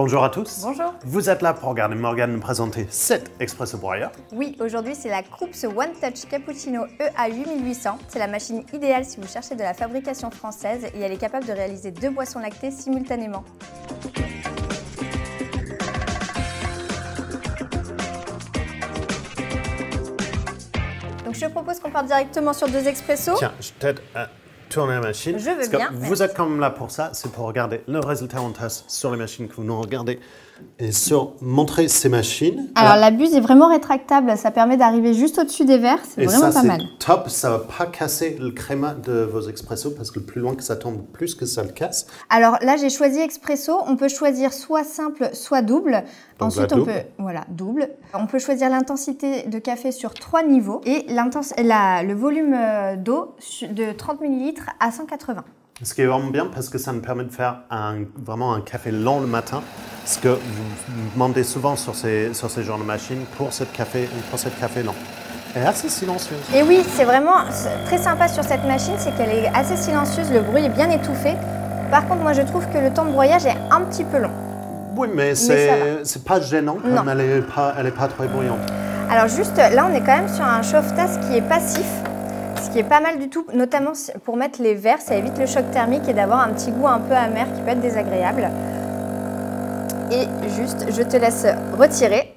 Bonjour à tous. Bonjour. Vous êtes là pour regarder Morgane nous présenter cet Expresso broyeur. Oui, aujourd'hui c'est la Krups One Touch Cappuccino EA 8800. C'est la machine idéale si vous cherchez de la fabrication française et elle est capable de réaliser 2 boissons lactées simultanément. Donc je te propose qu'on parte directement sur 2 expressos. Tiens, je t'aide à tourner la machine. Je veux parce que bien, vous merci. êtes quand même là pour ça, c'est pour regarder le résultat en tasse sur les machines que vous nous regardez et sur montrer ces machines. Alors la buse est vraiment rétractable, ça permet d'arriver juste au-dessus des verres, c'est vraiment pas mal. Top, ça va pas casser le créma de vos expressos parce que le plus loin que ça tombe, plus que ça le casse. Alors là j'ai choisi expresso, on peut choisir soit simple, soit double. Donc, Ensuite on peut, voilà, double. On peut choisir l'intensité de café sur 3 niveaux et le volume d'eau de 30 ml à 180. Ce qui est vraiment bien parce que ça nous permet de faire vraiment un café lent le matin. Ce que vous me demandez souvent sur ces genres de machines pour cette café lent. Elle est assez silencieuse. Et oui, c'est vraiment très sympa sur cette machine, c'est qu'elle est assez silencieuse, le bruit est bien étouffé. Par contre, moi je trouve que le temps de broyage est un petit peu long. Oui, mais c'est pas gênant comme elle est pas trop bruyante. Alors juste là, on est quand même sur un chauffe-tasse qui est passif. Ce qui est pas mal du tout, notamment pour mettre les verres, ça évite le choc thermique et d'avoir un petit goût un peu amer qui peut être désagréable. Et juste, je te laisse retirer.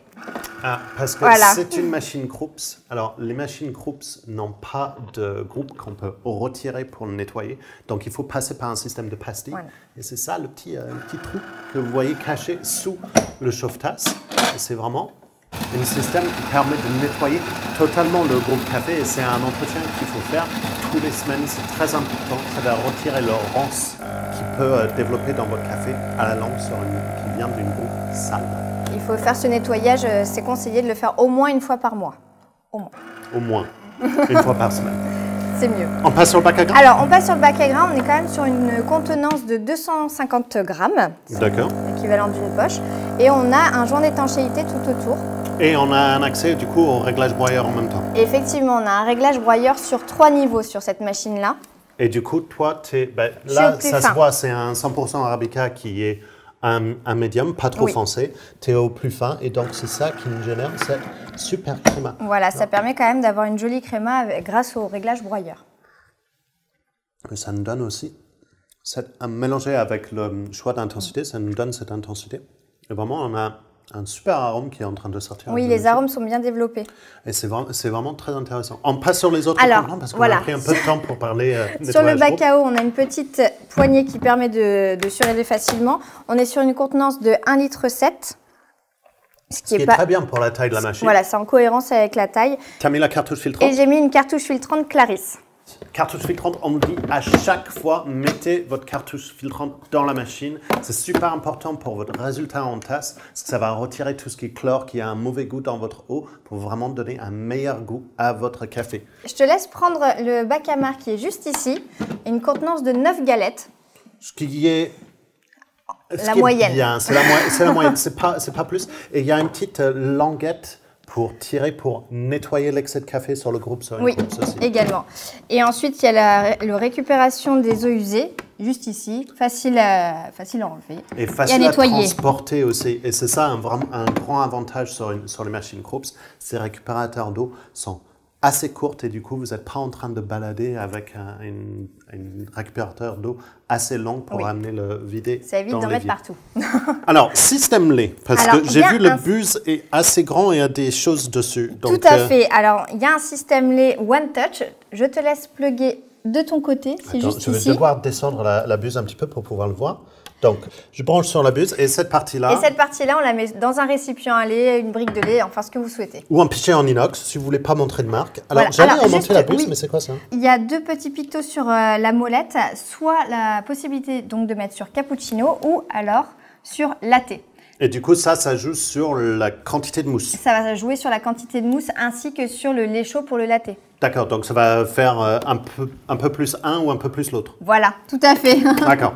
Ah, parce que voilà. C'est une machine Krups. Alors, les machines Krups n'ont pas de groupe qu'on peut retirer pour le nettoyer. Donc, il faut passer par un système de pastilles. Voilà. Et c'est ça le petit trou que vous voyez caché sous le chauffe-tasse. C'est vraiment un système qui permet de nettoyer totalement le groupe café et c'est un entretien qu'il faut faire tous les semaines. C'est très important, ça va retirer le ronce qui peut développer dans votre café à la langue qui vient d'une groupe sale. Il faut faire ce nettoyage, c'est conseillé de le faire au moins une fois par mois. Au moins. Au moins, une fois par semaine. C'est mieux. On passe sur le bac à grains? Alors, on passe sur le bac à grains, on est quand même sur une contenance de 250 grammes. D'accord. L'équivalent d'une poche. Et on a un joint d'étanchéité tout autour. Et on a un accès du coup au réglage broyeur en même temps. Et effectivement, on a un réglage broyeur sur 3 niveaux sur cette machine-là. Et du coup, toi, là, ça se voit, c'est un 100% Arabica qui est un médium, pas trop foncé. Tu es au plus fin et donc c'est ça qui nous génère cette super créma. Voilà, ça permet quand même d'avoir une jolie créma grâce au réglage broyeur. Et ça nous donne aussi, mélangé avec le choix d'intensité, ça nous donne cette intensité. Et vraiment, on a un super arôme qui est en train de sortir. Oui, les arômes sont bien développés. Et c'est vraiment très intéressant. On passe sur les autres composants parce qu'on a pris un peu de temps pour parler sur le bac à eau, on a une petite poignée qui permet de surélever facilement. On est sur une contenance de 1,7 litre. Ce qui est très bien pour la taille de la machine. Voilà, c'est en cohérence avec la taille. Tu as mis la cartouche filtrante? Et j'ai mis une cartouche filtrante Clarisse. Cartouche filtrante, on nous dit à chaque fois, mettez votre cartouche filtrante dans la machine. C'est super important pour votre résultat en tasse, parce que ça va retirer tout ce qui est chlore, qui a un mauvais goût dans votre eau, pour vraiment donner un meilleur goût à votre café. Je te laisse prendre le bac à marc qui est juste ici, une contenance de 9 galettes. Ce qui est... La moyenne. C'est la moyenne, c'est pas plus. Et il y a une petite languette pour nettoyer l'excès de café sur le groupe. Oui, également. Et ensuite, il y a la récupération des eaux usées, juste ici, facile à enlever et facile à transporter aussi. Et c'est ça un grand avantage sur les machines Krups. Ces récupérateurs d'eau sont assez courtes et du coup, vous n'êtes pas en train de balader avec un récupérateur d'eau assez long pour amener le vider. Ça évite d'en mettre partout. Alors, système lait, parce que j'ai vu le buse est assez grand et il y a des choses dessus. Donc, tout à fait. Alors, il y a un système lait One Touch. Je te laisse plugger de ton côté, c'est juste ici. Je vais devoir descendre la buse un petit peu pour pouvoir le voir. Donc, je branche sur la buse et cette partie-là... Et cette partie-là, on la met dans un récipient à lait, une brique de lait, enfin ce que vous souhaitez. Ou un pichet en inox, si vous ne voulez pas montrer de marque. Alors, j'allais remonter la buse, mais c'est quoi ça? Il y a 2 petits pictos sur la molette, soit la possibilité donc de mettre sur cappuccino ou alors sur latte. Et du coup, ça joue sur la quantité de mousse. Ça va jouer sur la quantité de mousse ainsi que sur le lait chaud pour le latte. D'accord, donc ça va faire un peu plus un ou un peu plus l'autre. Voilà, tout à fait. D'accord.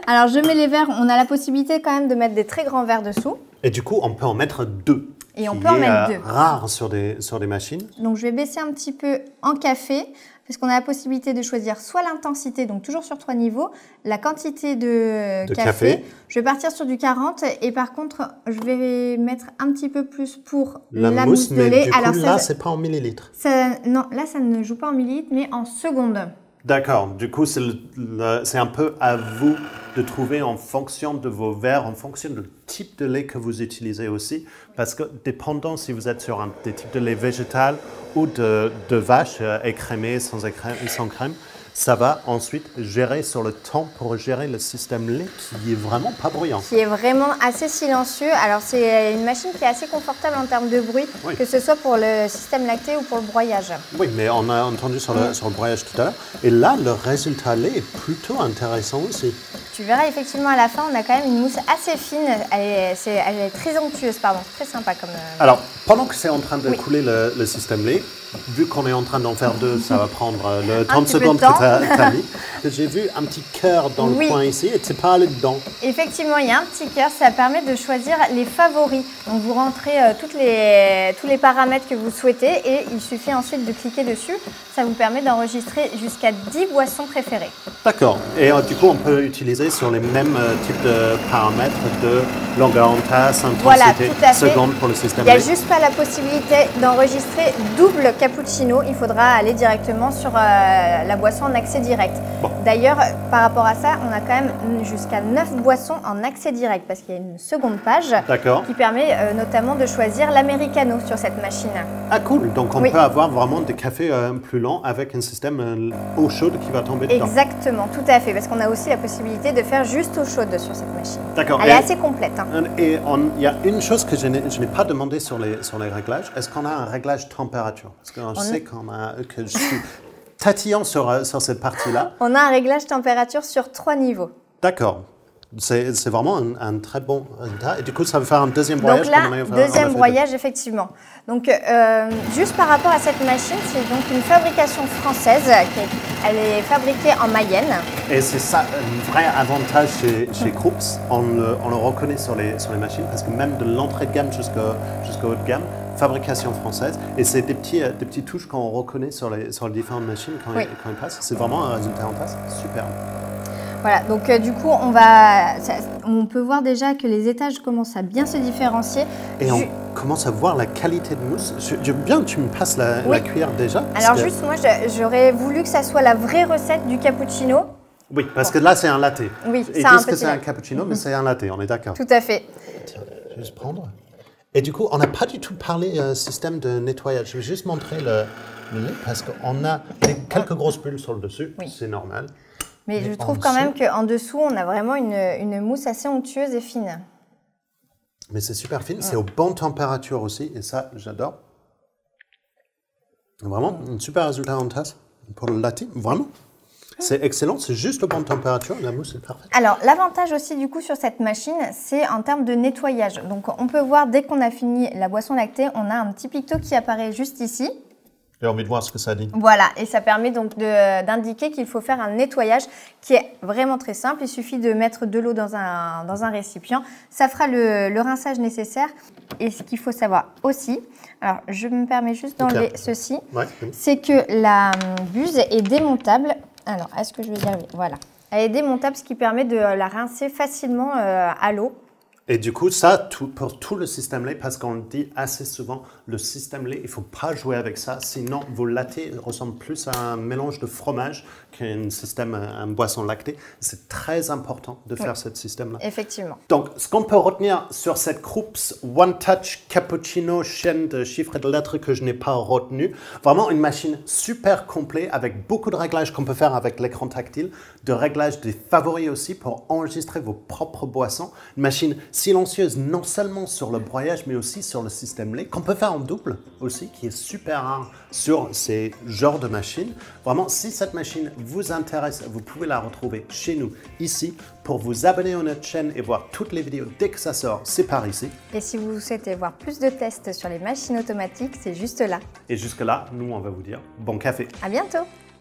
Alors, je mets les verres. On a la possibilité quand même de mettre des très grands verres dessous. Et du coup, on peut en mettre 2. Et on peut en mettre 2. Rare sur des machines. Donc, je vais baisser un petit peu en café. parce qu'on a la possibilité de choisir soit l'intensité, donc toujours sur 3 niveaux, la quantité de café. Je vais partir sur du 40 et par contre, je vais mettre un petit peu plus pour la mousse de lait. Du coup, là, c'est pas en millilitres. Non, là, ça ne joue pas en millilitres, mais en secondes. D'accord. Du coup, c'est un peu à vous de trouver en fonction de vos verres, en fonction du type de lait que vous utilisez aussi. Parce que dépendant si vous êtes sur des types de lait végétal ou de vache écrémé, sans crème, ça va ensuite gérer sur le temps pour gérer le système lait qui est vraiment pas bruyant. Qui est vraiment assez silencieux. Alors c'est une machine qui est assez confortable en termes de bruit, que ce soit pour le système lacté ou pour le broyage. Oui, mais on a entendu sur le broyage tout à l'heure. Et là, le résultat lait est plutôt intéressant aussi. Tu verras effectivement à la fin, on a quand même une mousse assez fine. Elle est très onctueuse, pardon. Très sympa comme... Alors, pendant que c'est en train de couler le système lait, vu qu'on est en train d'en faire 2, ça va prendre le 30 secondes que tu as mis. J'ai vu un petit cœur dans le coin ici et tu n'es pas allé dedans. Effectivement, il y a un petit cœur, ça permet de choisir les favoris. Donc vous rentrez tous les paramètres que vous souhaitez et il suffit ensuite de cliquer dessus. Ça vous permet d'enregistrer jusqu'à 10 boissons préférées. D'accord. Et du coup, on peut utiliser sur les mêmes types de paramètres de longueur en tasse, intensité, secondes pour le système lait. Il n'y a juste pas la possibilité d'enregistrer double cappuccino. Il faudra aller directement sur la boisson en accès direct. Bon. D'ailleurs, par rapport à ça, on a quand même jusqu'à 9 boissons en accès direct parce qu'il y a une seconde page qui permet notamment de choisir l'americano sur cette machine. Ah cool, donc on peut avoir vraiment des cafés plus lents avec un système eau chaude qui va tomber dedans. Exactement, tout à fait, parce qu'on a aussi la possibilité de faire juste eau chaude sur cette machine. D'accord. Elle est assez complète. Hein. Et il y a une chose que je n'ai pas demandé sur les réglages. Est-ce qu'on a un réglage température? Parce que je sais que je suis tatillon sur cette partie-là. On a un réglage température sur 3 niveaux. D'accord. C'est vraiment un très bon résultat. Et du coup, ça va faire un deuxième broyage. Donc là, deuxième broyage, effectivement. Donc, juste par rapport à cette machine, c'est donc une fabrication française. Elle est fabriquée en Mayenne. Et c'est ça, un vrai avantage chez Krups. On le reconnaît sur les machines parce que même de l'entrée de gamme jusqu'au haut de gamme, fabrication française. Et c'est des petits touches qu'on reconnaît sur les différentes machines quand ils passent. C'est vraiment un résultat en face super. Voilà, donc du coup, on peut voir déjà que les étages commencent à bien se différencier. Et on commence à voir la qualité de mousse. J'aime bien que tu me passes la cuillère déjà. Alors juste, moi, j'aurais voulu que ça soit la vraie recette du cappuccino. Oui, parce que là, c'est un latte. Oui, ils disent que c'est un cappuccino, mais c'est un latte, on est d'accord. Tout à fait. Tiens, je vais juste prendre. Et du coup, on n'a pas du tout parlé système de nettoyage. Je vais juste montrer le lait parce qu'on a quelques grosses bulles sur le dessus. Oui. C'est normal. Mais je trouve quand même qu'en dessous, on a vraiment une mousse assez onctueuse et fine. Mais c'est super fine, c'est aux bonnes températures aussi, et ça, j'adore. Vraiment, un super résultat en tasse pour le latte, vraiment. C'est excellent, c'est juste aux bonnes températures, la mousse est parfaite. Alors, l'avantage aussi du coup sur cette machine, c'est en termes de nettoyage. Donc, on peut voir dès qu'on a fini la boisson lactée, on a un petit picto qui apparaît juste ici. J'ai envie de voir ce que ça dit. Voilà, et ça permet donc d'indiquer qu'il faut faire un nettoyage qui est vraiment très simple. Il suffit de mettre de l'eau dans un récipient. Ça fera le rinçage nécessaire. Et ce qu'il faut savoir aussi, alors je me permets juste d'enlever ceci, c'est que la buse est démontable. Alors, est-ce que je vais y arriver? Voilà. Elle est démontable, ce qui permet de la rincer facilement à l'eau. Et du coup, ça, pour tout le système lait, parce qu'on le dit assez souvent, le système lait, il ne faut pas jouer avec ça, sinon vos lattés ressemblent plus à un mélange de fromage qu'un système, un boisson lactée. C'est très important de faire ce système-là. Effectivement. Donc, ce qu'on peut retenir sur cette Krups One Touch Cappuccino, chaîne de chiffres et de lettres que je n'ai pas retenu, vraiment une machine super complète avec beaucoup de réglages qu'on peut faire avec l'écran tactile, de réglages des favoris aussi pour enregistrer vos propres boissons. Une machine silencieuse non seulement sur le broyage mais aussi sur le système lait qu'on peut faire en double aussi, qui est super rare sur ces genres de machines. Vraiment, si cette machine vous intéresse, vous pouvez la retrouver chez nous ici. Pour vous abonner à notre chaîne et voir toutes les vidéos dès que ça sort, c'est par ici. Et si vous souhaitez voir plus de tests sur les machines automatiques, c'est juste là. Et jusque là, nous on va vous dire bon café. À bientôt.